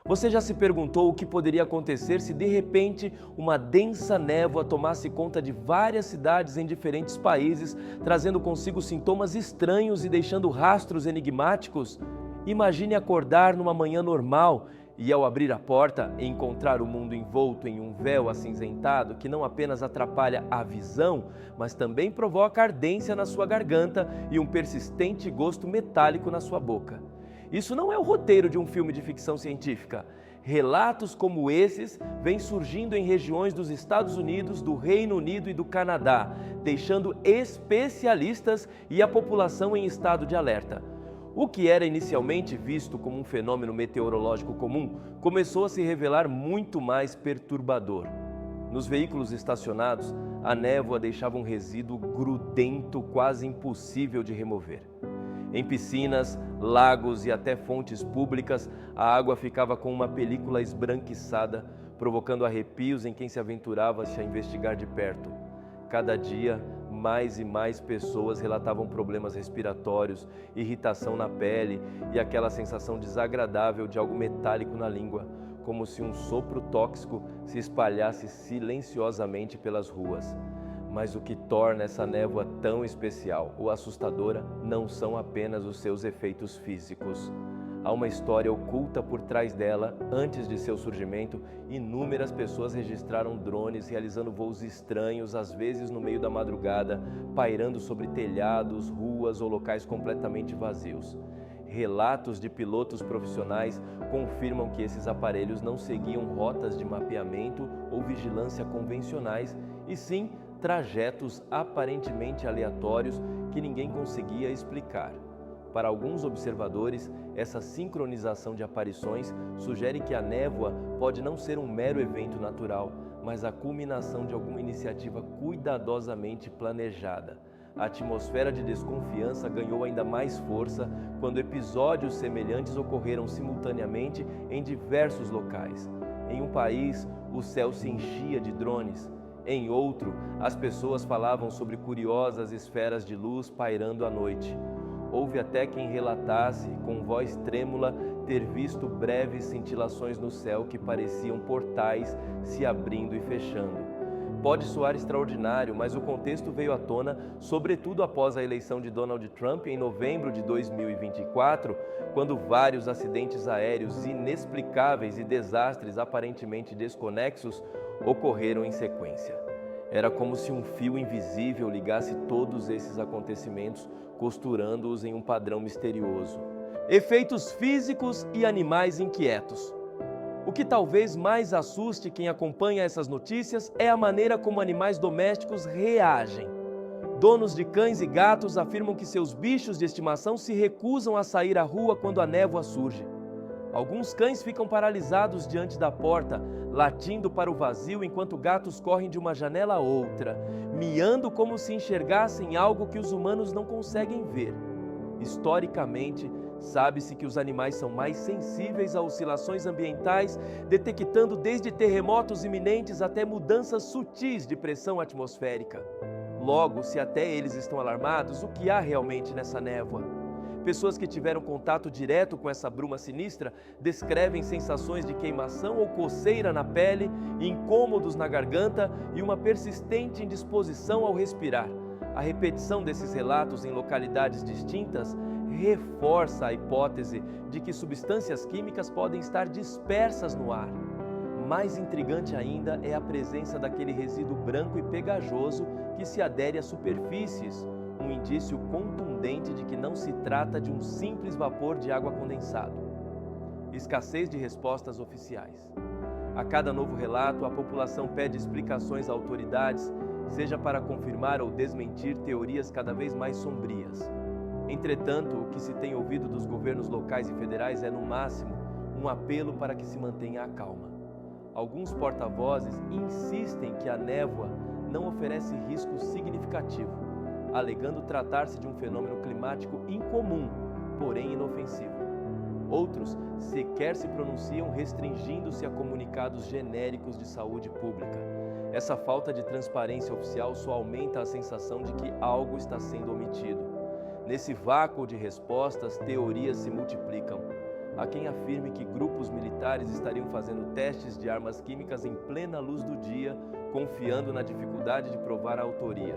Você já se perguntou o que poderia acontecer se de repente uma densa névoa tomasse conta de várias cidades em diferentes países, trazendo consigo sintomas estranhos e deixando rastros enigmáticos? Imagine acordar numa manhã normal e, ao abrir a porta, encontrar o mundo envolto em um véu acinzentado que não apenas atrapalha a visão, mas também provoca ardência na sua garganta e um persistente gosto metálico na sua boca. Isso não é o roteiro de um filme de ficção científica. Relatos como esses vêm surgindo em regiões dos Estados Unidos, do Reino Unido e do Canadá, deixando especialistas e a população em estado de alerta. O que era inicialmente visto como um fenômeno meteorológico comum começou a se revelar muito mais perturbador. Nos veículos estacionados, a névoa deixava um resíduo grudento quase impossível de remover. Em piscinas, lagos e até fontes públicas, a água ficava com uma película esbranquiçada, provocando arrepios em quem se aventurava-se a investigar de perto. Cada dia, mais e mais pessoas relatavam problemas respiratórios, irritação na pele e aquela sensação desagradável de algo metálico na língua, como se um sopro tóxico se espalhasse silenciosamente pelas ruas. Mas o que torna essa névoa tão especial ou assustadora não são apenas os seus efeitos físicos. Há uma história oculta por trás dela. Antes de seu surgimento, inúmeras pessoas registraram drones realizando voos estranhos, às vezes no meio da madrugada, pairando sobre telhados, ruas ou locais completamente vazios. Relatos de pilotos profissionais confirmam que esses aparelhos não seguiam rotas de mapeamento ou vigilância convencionais, e sim trajetos aparentemente aleatórios que ninguém conseguia explicar. Para alguns observadores, essa sincronização de aparições sugere que a névoa pode não ser um mero evento natural, mas a culminação de alguma iniciativa cuidadosamente planejada. A atmosfera de desconfiança ganhou ainda mais força quando episódios semelhantes ocorreram simultaneamente em diversos locais. Em um país, o céu se enchia de drones. Em outro, as pessoas falavam sobre curiosas esferas de luz pairando à noite. Houve até quem relatasse, com voz trêmula, ter visto breves cintilações no céu que pareciam portais se abrindo e fechando. Pode soar extraordinário, mas o contexto veio à tona, sobretudo após a eleição de Donald Trump em novembro de 2024, quando vários acidentes aéreos inexplicáveis e desastres aparentemente desconexos ocorreram em sequência. Era como se um fio invisível ligasse todos esses acontecimentos, costurando-os em um padrão misterioso. Efeitos físicos e animais inquietos. O que talvez mais assuste quem acompanha essas notícias é a maneira como animais domésticos reagem. Donos de cães e gatos afirmam que seus bichos de estimação se recusam a sair à rua quando a névoa surge. Alguns cães ficam paralisados diante da porta, latindo para o vazio enquanto gatos correm de uma janela a outra, miando como se enxergassem algo que os humanos não conseguem ver. Historicamente, sabe-se que os animais são mais sensíveis a oscilações ambientais, detectando desde terremotos iminentes até mudanças sutis de pressão atmosférica. Logo, se até eles estão alarmados, o que há realmente nessa névoa? Pessoas que tiveram contato direto com essa bruma sinistra descrevem sensações de queimação ou coceira na pele, incômodos na garganta e uma persistente indisposição ao respirar. A repetição desses relatos em localidades distintas reforça a hipótese de que substâncias químicas podem estar dispersas no ar. Mais intrigante ainda é a presença daquele resíduo branco e pegajoso que se adere às superfícies, um indício contundente de que não se trata de um simples vapor de água condensado. Escassez de respostas oficiais. A cada novo relato, a população pede explicações a autoridades, seja para confirmar ou desmentir teorias cada vez mais sombrias. Entretanto, o que se tem ouvido dos governos locais e federais é, no máximo, um apelo para que se mantenha a calma. Alguns porta-vozes insistem que a névoa não oferece risco significativo, alegando tratar-se de um fenômeno climático incomum, porém inofensivo. Outros sequer se pronunciam, restringindo-se a comunicados genéricos de saúde pública. Essa falta de transparência oficial só aumenta a sensação de que algo está sendo omitido. Nesse vácuo de respostas, teorias se multiplicam. Há quem afirme que grupos militares estariam fazendo testes de armas químicas em plena luz do dia, confiando na dificuldade de provar a autoria.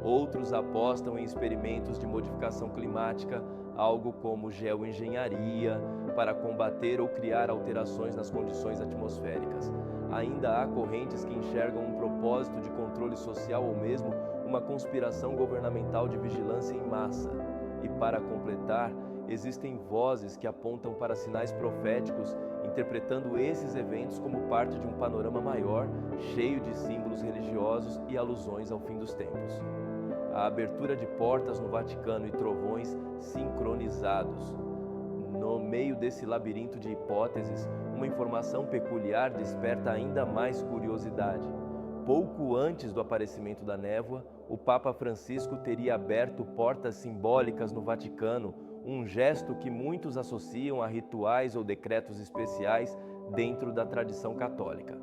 Outros apostam em experimentos de modificação climática, algo como geoengenharia, para combater ou criar alterações nas condições atmosféricas. Ainda há correntes que enxergam um propósito de controle social ou mesmo uma conspiração governamental de vigilância em massa. E para completar, existem vozes que apontam para sinais proféticos, interpretando esses eventos como parte de um panorama maior, cheio de símbolos religiosos e alusões ao fim dos tempos. A abertura de portas no Vaticano e trovões sincronizados. No meio desse labirinto de hipóteses, uma informação peculiar desperta ainda mais curiosidade. Pouco antes do aparecimento da névoa, o Papa Francisco teria aberto portas simbólicas no Vaticano, um gesto que muitos associam a rituais ou decretos especiais dentro da tradição católica.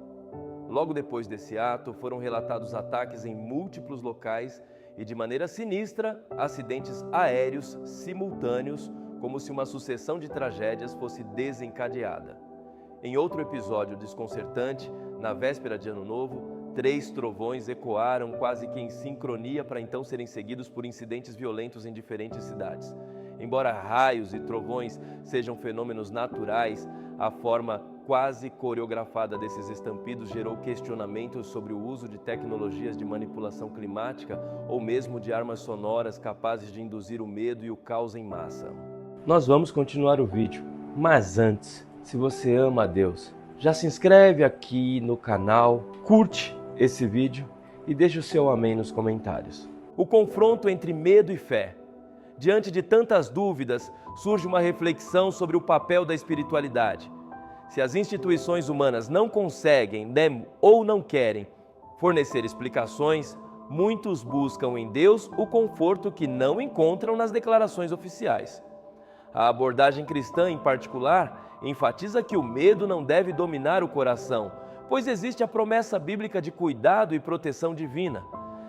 Logo depois desse ato, foram relatados ataques em múltiplos locais e, de maneira sinistra, acidentes aéreos simultâneos, como se uma sucessão de tragédias fosse desencadeada. Em outro episódio desconcertante, na véspera de Ano Novo, 3 trovões ecoaram quase que em sincronia para então serem seguidos por incidentes violentos em diferentes cidades. Embora raios e trovões sejam fenômenos naturais, a forma quase coreografada desses estampidos gerou questionamentos sobre o uso de tecnologias de manipulação climática ou mesmo de armas sonoras capazes de induzir o medo e o caos em massa. Nós vamos continuar o vídeo, mas antes, se você ama a Deus, já se inscreve aqui no canal, curte esse vídeo e deixa o seu amém nos comentários. O confronto entre medo e fé. Diante de tantas dúvidas, surge uma reflexão sobre o papel da espiritualidade. Se as instituições humanas não conseguem, ou não querem fornecer explicações, muitos buscam em Deus o conforto que não encontram nas declarações oficiais. A abordagem cristã, em particular, enfatiza que o medo não deve dominar o coração, pois existe a promessa bíblica de cuidado e proteção divina.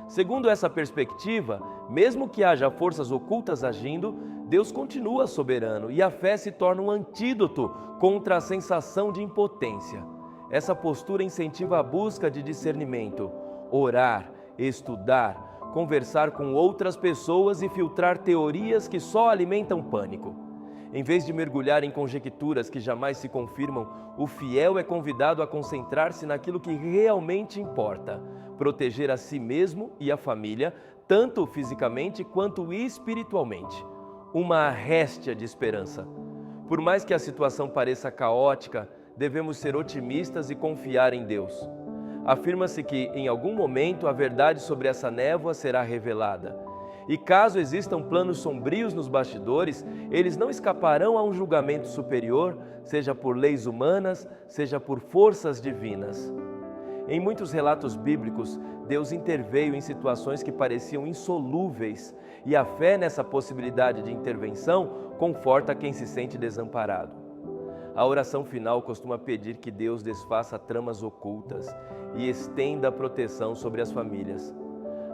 Segundo essa perspectiva, mesmo que haja forças ocultas agindo, Deus continua soberano e a fé se torna um antídoto contra a sensação de impotência. Essa postura incentiva a busca de discernimento, orar, estudar, conversar com outras pessoas e filtrar teorias que só alimentam pânico. Em vez de mergulhar em conjecturas que jamais se confirmam, o fiel é convidado a concentrar-se naquilo que realmente importa, proteger a si mesmo e a família, tanto fisicamente quanto espiritualmente. Uma réstia de esperança. Por mais que a situação pareça caótica, devemos ser otimistas e confiar em Deus. Afirma-se que, em algum momento, a verdade sobre essa névoa será revelada. E caso existam planos sombrios nos bastidores, eles não escaparão a um julgamento superior, seja por leis humanas, seja por forças divinas. Em muitos relatos bíblicos, Deus interveio em situações que pareciam insolúveis, e a fé nessa possibilidade de intervenção conforta quem se sente desamparado. A oração final costuma pedir que Deus desfaça tramas ocultas e estenda a proteção sobre as famílias.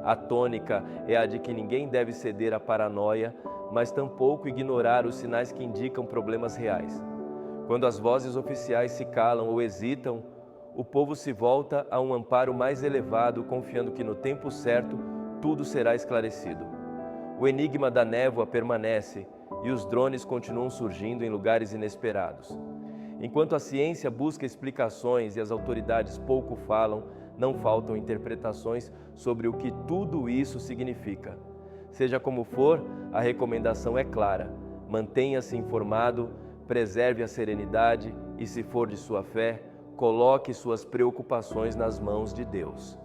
A tônica é a de que ninguém deve ceder à paranoia, mas tampouco ignorar os sinais que indicam problemas reais. Quando as vozes oficiais se calam ou hesitam, o povo se volta a um amparo mais elevado, confiando que no tempo certo tudo será esclarecido. O enigma da névoa permanece e os drones continuam surgindo em lugares inesperados. Enquanto a ciência busca explicações e as autoridades pouco falam, não faltam interpretações sobre o que tudo isso significa. Seja como for, a recomendação é clara: mantenha-se informado, preserve a serenidade e, se for de sua fé, coloque suas preocupações nas mãos de Deus.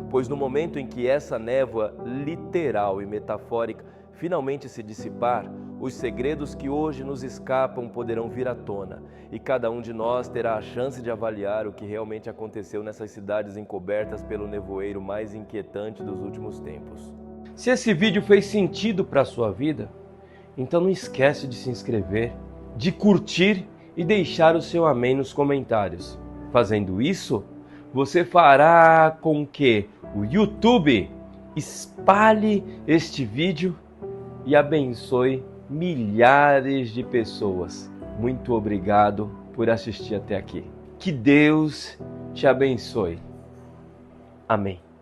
Pois no momento em que essa névoa literal e metafórica finalmente se dissipar, os segredos que hoje nos escapam poderão vir à tona, e cada um de nós terá a chance de avaliar o que realmente aconteceu nessas cidades encobertas pelo nevoeiro mais inquietante dos últimos tempos. Se esse vídeo fez sentido para a sua vida, então não esquece de se inscrever, de curtir e deixar o seu amém nos comentários. Fazendo isso, você fará com que o YouTube espalhe este vídeo e abençoe milhares de pessoas. muito obrigado por assistir até aqui. Que Deus te abençoe. Amém.